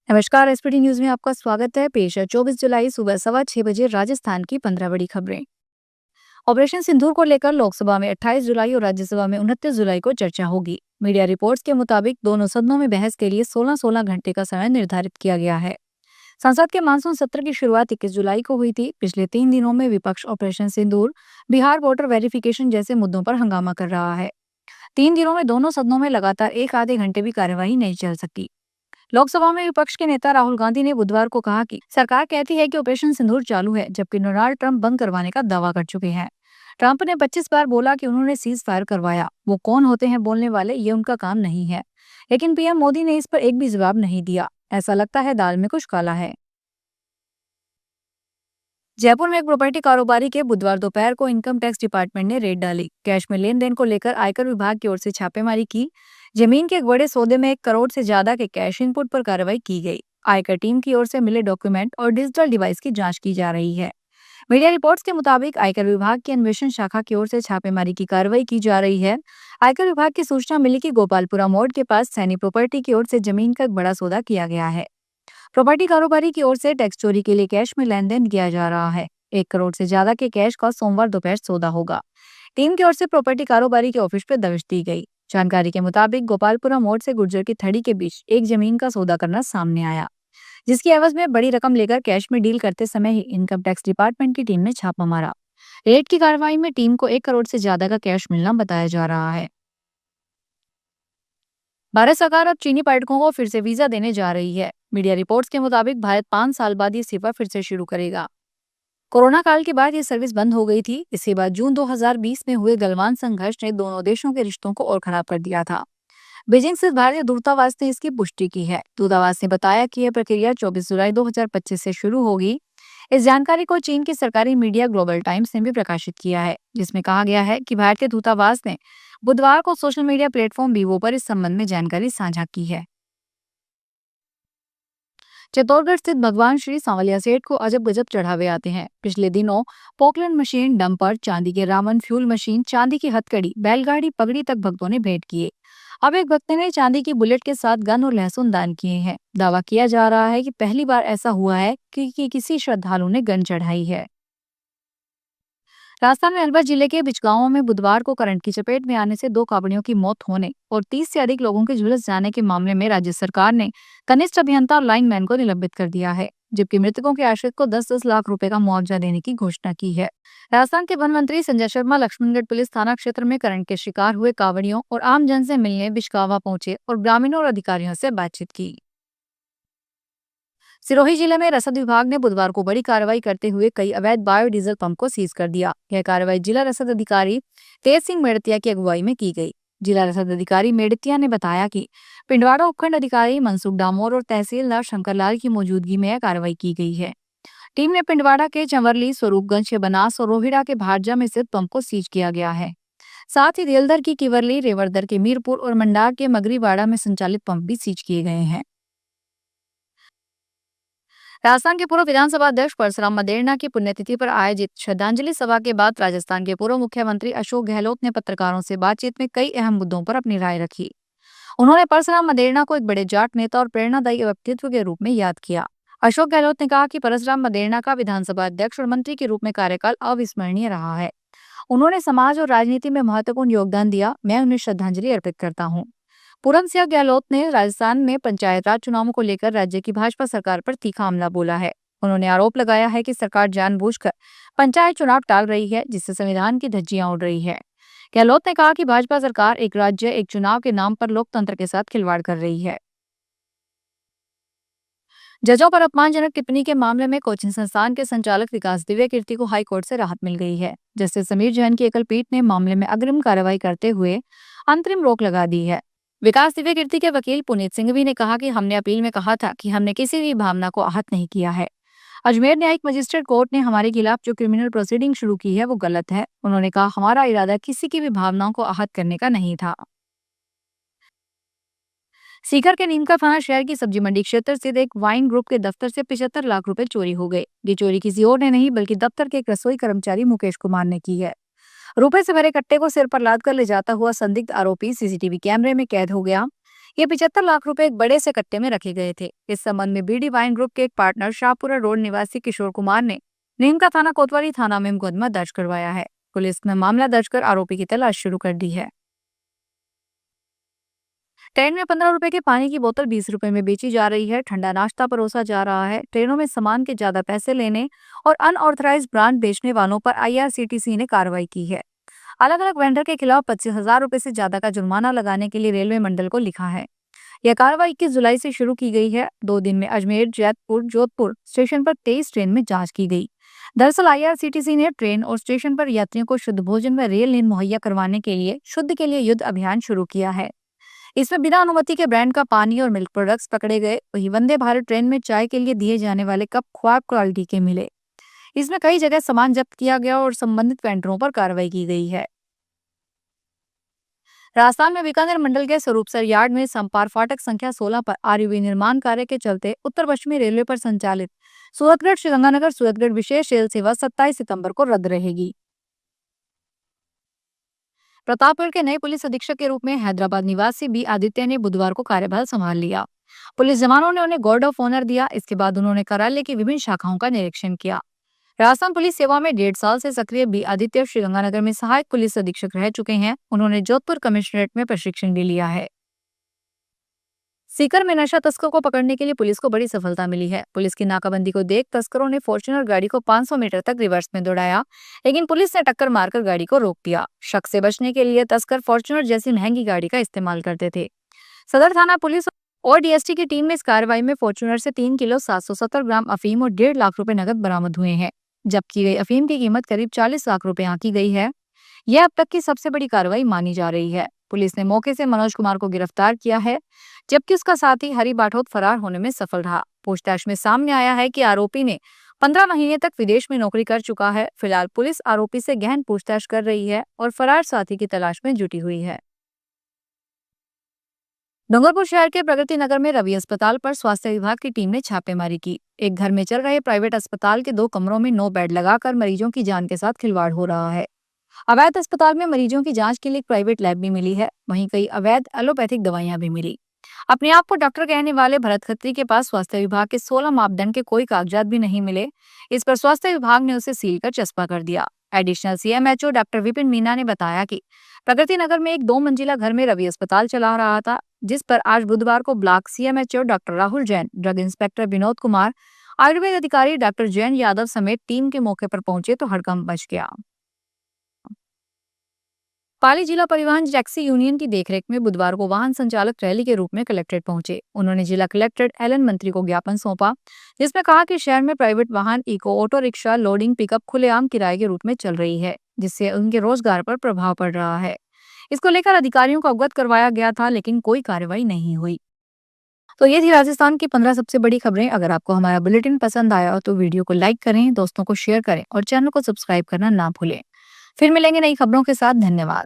नमस्कार। SPT news में आपका स्वागत है। पेश है 24 जुलाई सुबह 6:15 बजे राजस्थान की 15 बड़ी खबरें। ऑपरेशन सिंदूर को लेकर लोकसभा में 28 जुलाई और राज्यसभा में 29 जुलाई को चर्चा होगी। मीडिया रिपोर्ट्स के मुताबिक दोनों सदनों में बहस के लिए 16-16 घंटे का समय निर्धारित किया गया है। संसद के मानसून सत्र की शुरुआत 21 जुलाई को हुई थी। पिछले 3 दिनों में विपक्ष ऑपरेशन सिंदूर, बिहार वोटर वेरिफिकेशन जैसे मुद्दों पर हंगामा कर रहा है। 3 दिनों में दोनों सदनों में लगातार एक आधे घंटे भी कार्यवाही नहीं चल सकी। लोकसभा में विपक्ष के नेता राहुल गांधी ने बुधवार को कहा कि सरकार कहती है कि ऑपरेशन सिंदूर चालू है, जबकि डोनाल्ड ट्रंप बंद करवाने का दावा कर चुके हैं। ट्रंप ने 25 बार बोला कि उन्होंने सीज फायर करवाया। वो कौन होते हैं बोलने वाले, ये उनका काम नहीं है। लेकिन पीएम मोदी ने इस पर एक भी जवाब नहीं दिया। ऐसा लगता है दाल में कुछ काला है। जयपुर में एक प्रॉपर्टी कारोबारी के बुधवार दोपहर को इनकम टैक्स डिपार्टमेंट ने रेड डाली। कैश में लेन देन को लेकर आयकर विभाग की ओर से छापेमारी की। जमीन के एक बड़े सौदे में 1 करोड़ से ज्यादा के कैश इनपुट पर कार्रवाई की गई। आयकर टीम की ओर से मिले डॉक्यूमेंट और डिजिटल डिवाइस की जांच की जा रही है। मीडिया रिपोर्ट्स के मुताबिक आयकर विभाग की अन्वेषण शाखा की ओर से छापेमारी की कार्रवाई की जा रही है। आयकर विभाग की सूचना मिली कि गोपालपुरा मोड़ के पास सैनी प्रॉपर्टी की ओर से जमीन का एक बड़ा सौदा किया गया है। प्रॉपर्टी कारोबारी की ओर से टैक्स चोरी के लिए कैश में लेन देन किया जा रहा है। 1 करोड़ से ज्यादा के कैश का सोमवार दोपहर सौदा होगा। टीम की ओर से प्रॉपर्टी कारोबारी के ऑफिस पर दबिश दी गई। जानकारी के मुताबिक गोपालपुरा मोड़ से गुर्जर की थड़ी के बीच एक जमीन का सौदा करना सामने आया, जिसकी एवज में बड़ी रकम लेकर कैश में डील करते समय ही इनकम टैक्स डिपार्टमेंट की टीम ने छापा मारा। रेड की कार्रवाई में टीम को 1 करोड़ से ज्यादा का कैश मिलना बताया जा रहा है। भारत सरकार अब चीनी पर्यटकों को फिर से वीजा देने जा रही है। मीडिया रिपोर्ट्स के मुताबिक भारत 5 साल बाद ये सेवा फिर से शुरू करेगा। कोरोना काल के बाद ये सर्विस बंद हो गई थी। इसके बाद जून 2020 में हुए गलवान संघर्ष ने दोनों देशों के रिश्तों को और खराब कर दिया था। बीजिंग स्थित भारतीय दूतावास ने इसकी पुष्टि की है। दूतावास ने बताया कि यह प्रक्रिया 24 जुलाई 2025 से शुरू होगी। इस जानकारी को चीन की सरकारी मीडिया ग्लोबल टाइम्स ने भी प्रकाशित किया है, जिसमें कहा गया है कि भारतीय दूतावास ने बुधवार को सोशल मीडिया प्लेटफॉर्म वीवो पर इस संबंध में जानकारी साझा की है। चित्तौड़गढ़ स्थित भगवान श्री सांवलिया सेठ को अजब गजब चढ़ावे आते हैं। पिछले दिनों पोकलैंड मशीन, डंपर, चांदी के रावण, फ्यूल मशीन, चांदी की हथकड़ी, बैलगाड़ी, पगड़ी तक भक्तों ने भेंट किए। अब एक भक्त ने चांदी की बुलेट के साथ गन और लहसुन दान किए हैं। दावा किया जा रहा है कि पहली बार ऐसा हुआ है कि किसी श्रद्धालु ने गन चढ़ाई है। राजस्थान में अलवर जिले के बिचगांव में बुधवार को करंट की चपेट में आने से 2 कांवड़ियों की मौत होने और 30 से अधिक लोगों के झुलस जाने के मामले में राज्य सरकार ने कनिष्ठ अभियंता और लाइनमैन को निलंबित कर दिया है, जबकि मृतकों के आश्रित को 10-10 लाख रुपए का मुआवजा देने की घोषणा की है। राजस्थान के वन मंत्री संजय शर्मा लक्ष्मणगढ़ पुलिस थाना क्षेत्र में करंट के शिकार हुए कांवड़ियों और आम जन से मिलने बिचगांवा पहुंचे और ग्रामीणों और अधिकारियों से बातचीत की। सिरोही जिले में रसद विभाग ने बुधवार को बड़ी कार्रवाई करते हुए कई अवैध बायोडीजल पंप को सीज कर दिया। यह कार्रवाई जिला रसद अधिकारी तेज सिंह मेड़तिया की अगुवाई में की गई। जिला रसद अधिकारी मेड़तिया ने बताया कि पिंडवाड़ा उपखंड अधिकारी मनसुख डामोर और तहसीलदार शंकरलाल की मौजूदगी में यह कार्रवाई की गई है। टीम ने पिंडवाड़ा के चंवरली, स्वरूपगंज के बनास और रोहिड़ा के भारजा में स्थित पंप को सीज किया गया है। साथ ही देलधर की किवरली, रेवरदर के मीरपुर और मंडार के मगरीवाड़ा में संचालित पंप भी सीज किए गए हैं। राजस्थान के पूर्व विधानसभा अध्यक्ष परसराम मदेरणा की पुण्यतिथि पर आयोजित श्रद्धांजलि सभा के बाद राजस्थान के पूर्व मुख्यमंत्री अशोक गहलोत ने पत्रकारों से बातचीत में कई अहम मुद्दों पर अपनी राय रखी। उन्होंने परसराम मदेरणा को एक बड़े जाट नेता और प्रेरणादायी व्यक्तित्व के रूप में याद किया। अशोक गहलोत ने कहा कि परसराम मदेरणा का विधानसभा अध्यक्ष और मंत्री के रूप में कार्यकाल अविस्मरणीय रहा है। उन्होंने समाज और राजनीति में महत्वपूर्ण योगदान दिया। मैं उन्हें श्रद्धांजलि अर्पित करता हूँ। पूरन सिंह गहलोत ने राजस्थान में पंचायत राज चुनावों को लेकर राज्य की भाजपा सरकार पर तीखा हमला बोला है। उन्होंने आरोप लगाया है कि सरकार जानबूझकर पंचायत चुनाव टाल रही है, जिससे संविधान की धज्जियां उड़ रही है। गहलोत ने कहा कि भाजपा सरकार एक राज्य एक चुनाव के नाम पर लोकतंत्र के साथ खिलवाड़ कर रही है। जजों पर अपमानजनक टिप्पणी के मामले में कोचिंग संस्थान के संचालक विकास दिव्य कीर्ति को हाईकोर्ट से राहत मिल गई है। जस्टिस समीर जैन की एकल पीठ ने मामले में अग्रिम कार्रवाई करते हुए अंतरिम रोक लगा दी है। विकास दिव्य कीर्ति के वकील पुनीत सिंघवी ने कहा कि हमने अपील में कहा था कि हमने किसी भी भावना को आहत नहीं किया है। अजमेर न्यायिक मजिस्ट्रेट कोर्ट ने हमारे खिलाफ जो क्रिमिनल प्रोसीडिंग शुरू की है वो गलत है। उन्होंने कहा हमारा इरादा किसी की भी भावनाओं को आहत करने का नहीं था। सीकर के नीमका थाना शहर की सब्जी मंडी क्षेत्र स्थित एक वाइन ग्रुप के दफ्तर से 75 लाख रुपए चोरी हो गए। ये चोरी किसी और ने नहीं बल्कि दफ्तर के एक रसोई कर्मचारी मुकेश कुमार ने की है। रुपए से भरे कट्टे को सिर पर लाद कर ले जाता हुआ संदिग्ध आरोपी सीसीटीवी कैमरे में कैद हो गया। ये 75 लाख रुपए एक बड़े से कट्टे में रखे गए थे। इस संबंध में बीडी वाइन ग्रुप के एक पार्टनर शाहपुरा रोड निवासी किशोर कुमार ने नीमका थाना कोतवाली थाना में मुकदमा दर्ज करवाया है। पुलिस ने मामला दर्ज कर आरोपी की तलाश शुरू कर दी है। ट्रेन में 15 रुपए के पानी की बोतल 20 रुपए में बेची जा रही है। ठंडा नाश्ता परोसा जा रहा है। ट्रेनों में सामान के ज्यादा पैसे लेने और अनऑथराइज ब्रांड बेचने वालों पर IRCTC ने कार्रवाई की है। अलग अलग वेंडर के खिलाफ 25,000 रुपए से ज्यादा का जुर्माना लगाने के लिए रेलवे मंडल को लिखा है। यह कार्रवाई 21 जुलाई से शुरू की गई है। 2 दिन में अजमेर, जैतपुर, जोधपुर स्टेशन पर 23 ट्रेन में जांच की गई। दरअसल IRCTC ने ट्रेन और स्टेशन पर यात्रियों को शुद्ध भोजन व रेल नींद मुहैया करवाने के लिए शुद्ध के लिए युद्ध अभियान शुरू किया है। इसमें बिना अनुमति के ब्रांड का पानी और मिल्क प्रोडक्ट्स पकड़े गए। वहीं वंदे भारत ट्रेन में चाय के लिए दिए जाने वाले कप खराब क्वालिटी के मिले। इसमें कई जगह सामान जब्त किया गया और संबंधित वेंडरों पर कार्रवाई की गई है। राजस्थान में बीकानेर मंडल के स्वरूपसर यार्ड में समपार फाटक संख्या 16 पर RUV निर्माण कार्य के चलते उत्तर पश्चिमी रेलवे पर संचालित सूरतगढ़ श्रीगंगानगर सूरतगढ़ विशेष रेल सेवा 27 सितंबर को रद्द रहेगी। प्रतापगढ़ के नए पुलिस अधीक्षक के रूप में हैदराबाद निवासी बी आदित्य ने बुधवार को कार्यभार संभाल लिया। पुलिस जवानों ने उन्हें गार्ड ऑफ ऑनर दिया। इसके बाद उन्होंने कार्यालय की विभिन्न शाखाओं का निरीक्षण किया। राजस्थान पुलिस सेवा में 1.5 साल से सक्रिय बी आदित्य श्रीगंगानगर में सहायक पुलिस अधीक्षक रह चुके हैं। उन्होंने जोधपुर कमिश्नरेट में प्रशिक्षण भी लिया है। सीकर में नशा तस्कर को पकड़ने के लिए पुलिस को बड़ी सफलता मिली है। पुलिस की नाकाबंदी को देख तस्करों ने फॉर्च्यूनर गाड़ी को 500 मीटर तक रिवर्स में दौड़ाया, लेकिन पुलिस ने टक्कर मारकर गाड़ी को रोक दिया। शक से बचने के लिए तस्कर फॉर्च्यूनर जैसी महंगी गाड़ी का इस्तेमाल करते थे। सदर थाना पुलिस और DST की टीम में इस कार्रवाई में फॉर्च्यूनर से 3 किलो 770 ग्राम अफीम और 1.5 लाख रुपए नकद बरामद हुए हैं। जब्त की गई अफीम की कीमत करीब 40 लाख रुपए आंकी गई है। यह अब तक की सबसे बड़ी कार्रवाई मानी जा रही है। पुलिस ने मौके से मनोज कुमार को गिरफ्तार किया है, जबकि उसका साथी हरि बाठोत फरार होने में सफल रहा। पूछताछ में सामने आया है कि आरोपी ने 15 महीने तक विदेश में नौकरी कर चुका है। फिलहाल पुलिस आरोपी से गहन पूछताछ कर रही है और फरार साथी की तलाश में जुटी हुई है। डूंगरपुर शहर के प्रगति नगर में रवि अस्पताल पर स्वास्थ्य विभाग की टीम ने छापेमारी की। एक घर में चल रहे प्राइवेट अस्पताल के 2 कमरों में 9 बेड लगाकर मरीजों की जान के साथ खिलवाड़ हो रहा है। अवैध अस्पताल में मरीजों की जांच के लिए प्राइवेट लैब भी मिली है। वहीं कई अवैध एलोपैथिक दवाइयां भी मिली। अपने आप को डॉक्टर कहने वाले भरत खत्री के पास स्वास्थ्य विभाग के 16 मापदंड के कोई कागजात भी नहीं मिले। इस पर स्वास्थ्य विभाग ने उसे सील कर चस्पा कर दिया। Additional CMHO doctor Vipin Meena ने बताया कि प्रगति नगर में एक 2 मंजिला घर में रवि अस्पताल चला रहा था, जिस पर आज बुधवार को block CMHO doctor Rahul Jain, drug inspector Vinod Kumar, Ayurveda अधिकारी डॉक्टर जैन यादव समेत टीम के मौके पर पहुंचे तो हड़कंप मच गया। पाली जिला परिवहन टैक्सी यूनियन की देखरेख में बुधवार को वाहन संचालक रैली के रूप में कलेक्ट्रेट पहुंचे। उन्होंने जिला कलेक्टर एलन मंत्री को ज्ञापन सौंपा, जिसमें कहा कि शहर में प्राइवेट वाहन, eco auto rickshaw, loading pickup खुलेआम किराए के रूप में चल रही है, जिससे उनके रोजगार पर प्रभाव पड़ रहा है। इसको लेकर अधिकारियों को अवगत करवाया गया था, लेकिन कोई कार्रवाई नहीं हुई। तो ये थी राजस्थान की 15 सबसे बड़ी खबरें। अगर आपको हमारा बुलेटिन पसंद आया हो तो वीडियो को लाइक करें, दोस्तों को शेयर करें और चैनल को सब्सक्राइब करना ना भूलें। फिर मिलेंगे नई खबरों के साथ। धन्यवाद।